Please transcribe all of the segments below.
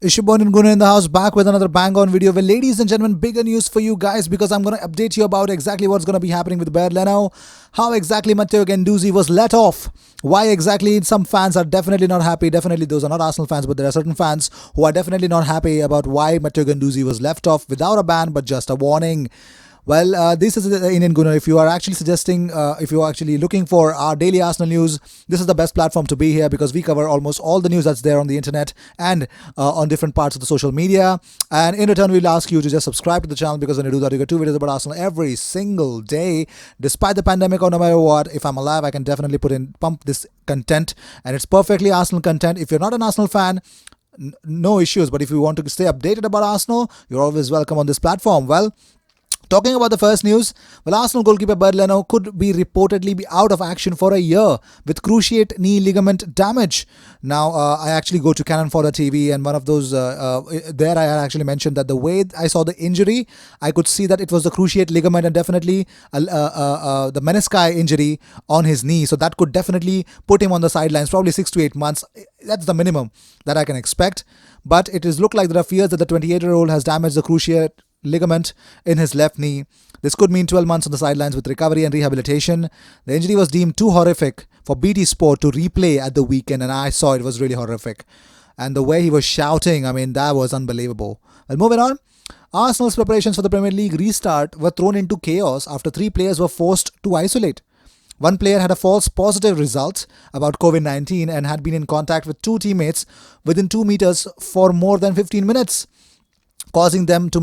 Ishibon and Guna in the house, back with another bang on video. Well, ladies and gentlemen, bigger news for you guys because I'm going to update you about exactly what's going to be happening with Bayern Leno, how exactly Matteo Guendouzi was let off, why exactly some fans are definitely not happy. Definitely, those are not Arsenal fans, but there are certain fans who are definitely not happy about why Matteo Guendouzi was left off without a ban but just a warning. Well, this is the Indian Gunnar. If you are actually suggesting, if you are actually looking for our daily Arsenal news, this is the best platform to be here because we cover almost all the news that's there on the internet and on different parts of the social media. And in return, we'll ask you to just subscribe to the channel because when you do that, you get 2 videos about Arsenal every single day. Despite the pandemic or no matter what, if I'm alive, I can definitely pump this content, and it's perfectly Arsenal content. If you're not an Arsenal fan, no issues. But if you want to stay updated about Arsenal, you're always welcome on this platform. Well, talking about the first news, well, Arsenal goalkeeper Bayern Leno could be reportedly be out of action for a year with cruciate knee ligament damage. Now, I actually go to Cannon Fodder TV, and one of those there I actually mentioned that the way I saw the injury, I could see that it was the cruciate ligament and definitely the menisci injury on his knee. So that could definitely put him on the sidelines, probably 6 to 8 months. That's the minimum that I can expect. But it is look like there are fears that the 28-year-old has damaged the cruciate ligament in his left knee. This could mean 12 months on the sidelines with recovery and rehabilitation. The injury was deemed too horrific for BT Sport to replay at the weekend, and I saw it was really horrific. And the way he was shouting, I mean, that was unbelievable. Well, moving on. Arsenal's preparations for the Premier League restart were thrown into chaos after 3 players were forced to isolate. One player had a false positive result about COVID-19 and had been in contact with 2 teammates within 2 meters for more than 15 minutes. Causing them to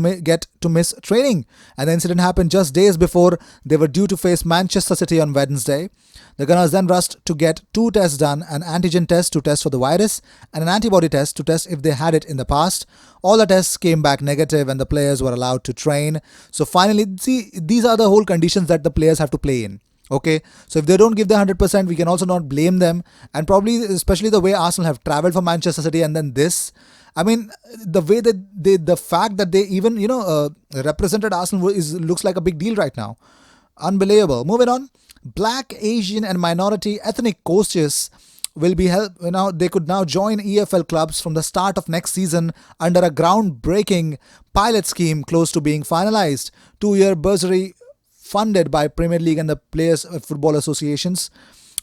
miss training. And the incident happened just days before they were due to face Manchester City on Wednesday. The Gunners then rushed to get 2 tests done, an antigen test to test for the virus and an antibody test to test if they had it in the past. All the tests came back negative and the players were allowed to train. So finally, see, these are the whole conditions that the players have to play in. Okay, so if they don't give the 100%, we can also not blame them. And probably, especially the way Arsenal have travelled for Manchester City and then this, I mean, the way that the fact that they even, represented Arsenal looks like a big deal right now. Unbelievable. Moving on. Black, Asian and minority ethnic coaches will be they could now join EFL clubs from the start of next season under a groundbreaking pilot scheme close to being finalized. 2-year bursary funded by Premier League and the Players Football Associations,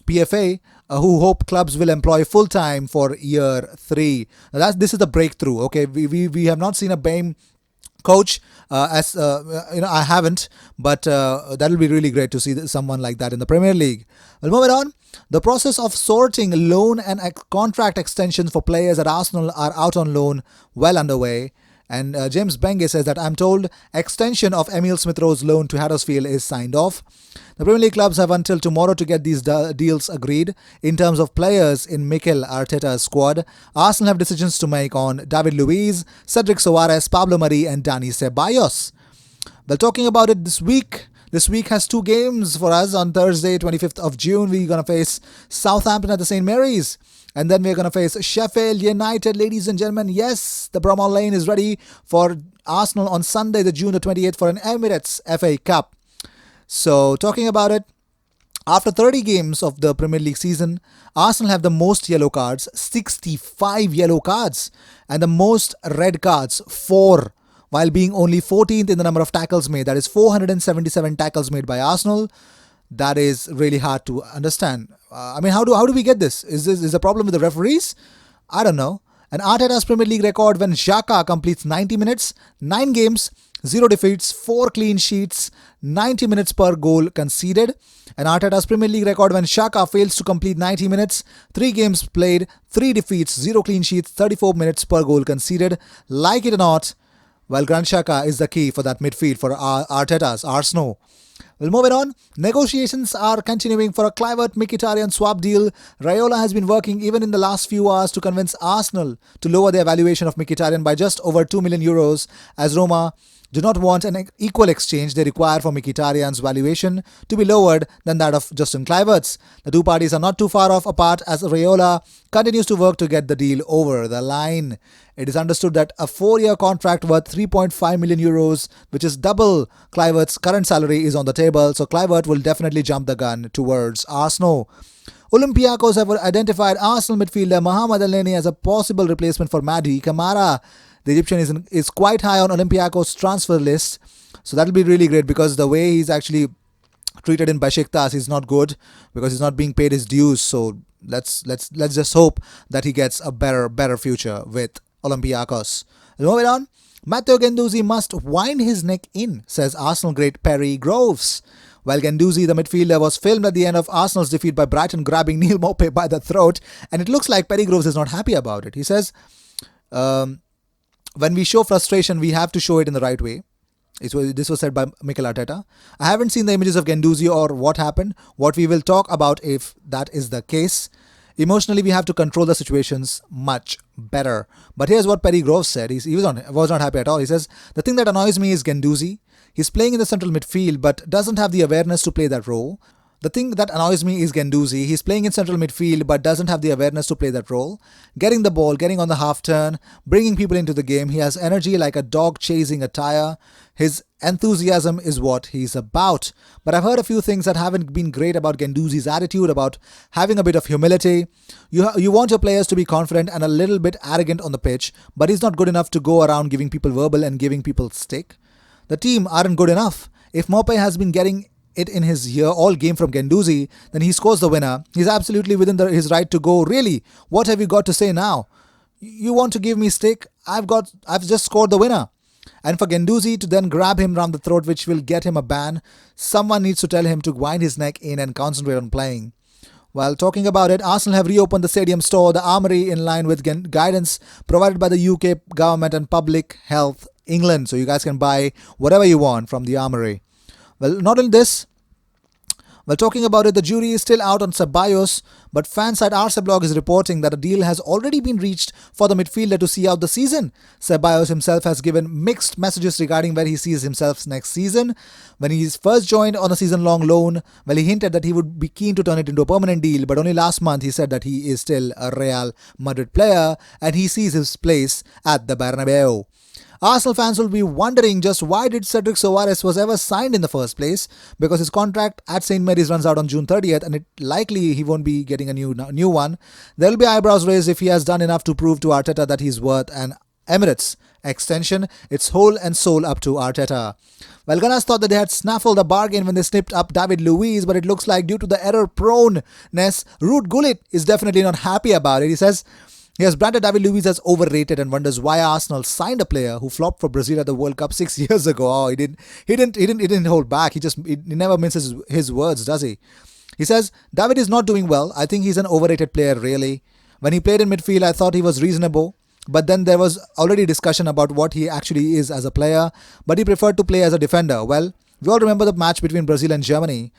PFA, who hope clubs will employ full-time for year 3. Now this is the breakthrough. Okay, we have not seen a BAME coach I haven't, but that'll be really great to see someone like that in the Premier League. Well, moving on. The process of sorting loan and contract extensions for players at Arsenal are out on loan well underway. And James Benge says that I'm told extension of Emil Smith-Rowe's loan to Huddersfield is signed off. The Premier League clubs have until tomorrow to get these deals agreed. In terms of players in Mikel Arteta's squad, Arsenal have decisions to make on David Luiz, Cedric Soares, Pablo Mari and Dani Ceballos. Well, talking about it this week has 2 games for us. On Thursday, 25th of June, we're going to face Southampton at the St. Mary's. And then we're going to face Sheffield United, ladies and gentlemen. Yes, the Bramall Lane is ready for Arsenal on Sunday, the June the 28th, for an Emirates FA Cup. So, talking about it, after 30 games of the Premier League season, Arsenal have the most yellow cards, 65 yellow cards, and the most red cards, 4, while being only 14th in the number of tackles made. That is 477 tackles made by Arsenal. That is really hard to understand. I mean, how do we get this? Is a problem with the referees? I don't know. And Arteta's Premier League record when Xhaka completes 90 minutes, 9 games, 0 defeats, 4 clean sheets, 90 minutes per goal conceded. And Arteta's Premier League record when Xhaka fails to complete 90 minutes, 3 games played, 3 defeats, 0 clean sheets, 34 minutes per goal conceded. Like it or not, well, Granit Xhaka is the key for that midfield for Arteta's Arsenal. Well, moving on. Negotiations are continuing for a Kluivert-Mkhitaryan swap deal. Raiola has been working even in the last few hours to convince Arsenal to lower their valuation of Mkhitaryan by just over 2 million euros, as Roma do not want an equal exchange. They require for Mkhitaryan's valuation to be lowered than that of Justin Kluivert's. The 2 parties are not too far off apart as Raiola continues to work to get the deal over the line. It is understood that a 4-year contract worth 3.5 million euros, which is double Kluivert's current salary, is on the table. So Kluivert will definitely jump the gun towards Arsenal. Olympiacos have identified Arsenal midfielder Mohamed Elneny as a possible replacement for Madi Kamara. The Egyptian is quite high on Olympiacos' transfer list, so that'll be really great because the way he's actually treated in Besiktas is not good because he's not being paid his dues. So let's just hope that he gets a better future with Olympiacos. Moving on, Matteo Guendouzi must wind his neck in, says Arsenal great Perry Groves. While Guendouzi, the midfielder, was filmed at the end of Arsenal's defeat by Brighton grabbing Neil Maupay by the throat, and it looks like Perry Groves is not happy about it. He says, when we show frustration, we have to show it in the right way. This was said by Mikel Arteta. I haven't seen the images of Guendouzi or what happened. What we will talk about if that is the case. Emotionally, we have to control the situations much better. But here's what Perry Groves said. He was not happy at all. He says, the thing that annoys me is Guendouzi. He's playing in the central midfield but doesn't have the awareness to play that role. The thing that annoys me is Guendouzi. He's playing in central midfield but doesn't have the awareness to play that role. Getting the ball, getting on the half turn, bringing people into the game. He has energy like a dog chasing a tire. His enthusiasm is what he's about. But I've heard a few things that haven't been great about Guendouzi's attitude, about having a bit of humility. You want your players to be confident and a little bit arrogant on the pitch, but he's not good enough to go around giving people verbal and giving people stick. The team aren't good enough. If Maupay has been getting it in his ear all game from Guendouzi, then he scores the winner. He's absolutely within his right to go. Really, what have you got to say now? You want to give me stick? I've just scored the winner. And for Guendouzi to then grab him round the throat, which will get him a ban, someone needs to tell him to wind his neck in and concentrate on playing. While talking about it, Arsenal have reopened the stadium store, the Armoury, in line with guidance provided by the UK government and Public Health England. So you guys can buy whatever you want from the Armoury. Well, not only this, while talking about it, the jury is still out on Ceballos, but fans at Arce Blog is reporting that a deal has already been reached for the midfielder to see out the season. Ceballos himself has given mixed messages regarding where he sees himself next season. When he first joined on a season-long loan, well, he hinted that he would be keen to turn it into a permanent deal, but only last month he said that he is still a Real Madrid player and he sees his place at the Bernabeu. Arsenal fans will be wondering just why did Cedric Soares was ever signed in the first place, because his contract at St. Mary's runs out on June 30th and it likely he won't be getting a new one. There will be eyebrows raised if he has done enough to prove to Arteta that he's worth an Emirates extension. It's whole and soul up to Arteta. Well, Gunners thought that they had snaffled a bargain when they snipped up David Luiz, but it looks like due to the error-proneness, Ruud Gullit is definitely not happy about it. He says he has branded David Luiz as overrated and wonders why Arsenal signed a player who flopped for Brazil at the World Cup 6 years ago. Oh, he didn't hold back. He never minces his words, does he? He says David is not doing well. I think he's an overrated player, really. When he played in midfield, I thought he was reasonable. But then there was already discussion about what he actually is as a player. But he preferred to play as a defender. Well, we all remember the match between Brazil and Germany.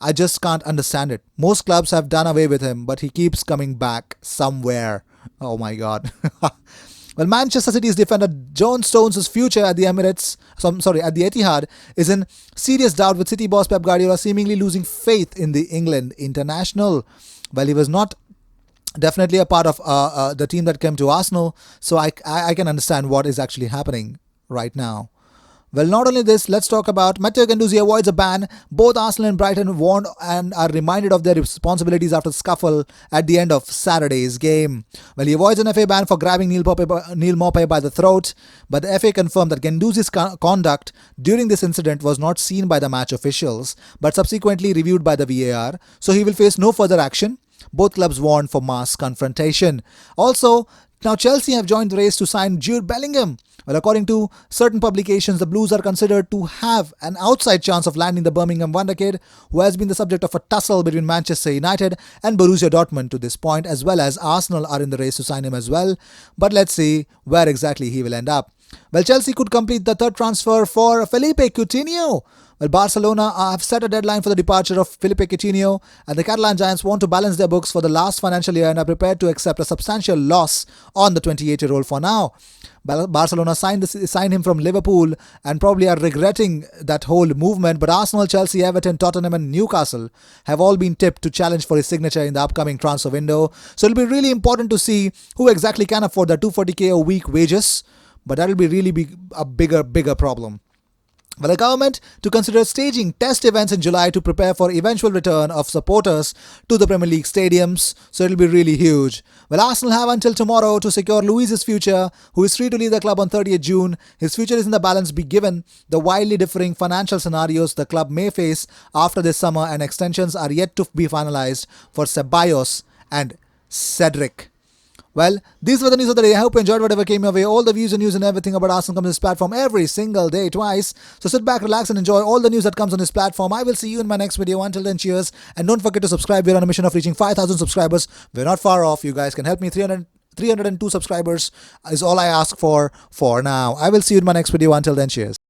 I just can't understand it. Most clubs have done away with him, but he keeps coming back somewhere. Oh my God. Well, Manchester City's defender John Stones' future at the at the Etihad is in serious doubt, with City boss Pep Guardiola seemingly losing faith in the England international. Well, he was not definitely a part of the team that came to Arsenal, so I can understand what is actually happening right now. Well, not only this, let's talk about Matteo Guendouzi avoids a ban. Both Arsenal and Brighton warned and are reminded of their responsibilities after the scuffle at the end of Saturday's game. Well, he avoids an FA ban for grabbing Neil Maupay by the throat, but the FA confirmed that Guendouzi's conduct during this incident was not seen by the match officials, but subsequently reviewed by the VAR, so he will face no further action. Both clubs warned for mass confrontation. Also, now Chelsea have joined the race to sign Jude Bellingham. Well, according to certain publications, the Blues are considered to have an outside chance of landing the Birmingham wonder kid, who has been the subject of a tussle between Manchester United and Borussia Dortmund to this point, as well as Arsenal are in the race to sign him as well. But let's see where exactly he will end up. Well, Chelsea could complete the third transfer for Felipe Coutinho. Well, Barcelona have set a deadline for the departure of Felipe Coutinho, and the Catalan Giants want to balance their books for the last financial year and are prepared to accept a substantial loss on the 28-year-old for now. Barcelona signed him from Liverpool and probably are regretting that whole movement, but Arsenal, Chelsea, Everton, Tottenham and Newcastle have all been tipped to challenge for his signature in the upcoming transfer window. So it'll be really important to see who exactly can afford the 240k a week wages, but that'll be really a bigger problem. for the government to consider staging test events in July to prepare for eventual return of supporters to the Premier League stadiums. So it'll be really huge. Well, Arsenal have until tomorrow to secure Luiz's future, who is free to leave the club on 30th June. His future is in the balance be given the widely differing financial scenarios the club may face after this summer, and extensions are yet to be finalized for Ceballos and Cedric. Well, these were the news of the day. I hope you enjoyed whatever came your way. All the views and news and everything about Arsenal comes on this platform every single day, twice. So sit back, relax, and enjoy all the news that comes on this platform. I will see you in my next video. Until then, cheers. And don't forget to subscribe. We're on a mission of reaching 5,000 subscribers. We're not far off. You guys can help me. 302 subscribers is all I ask for now. I will see you in my next video. Until then, cheers.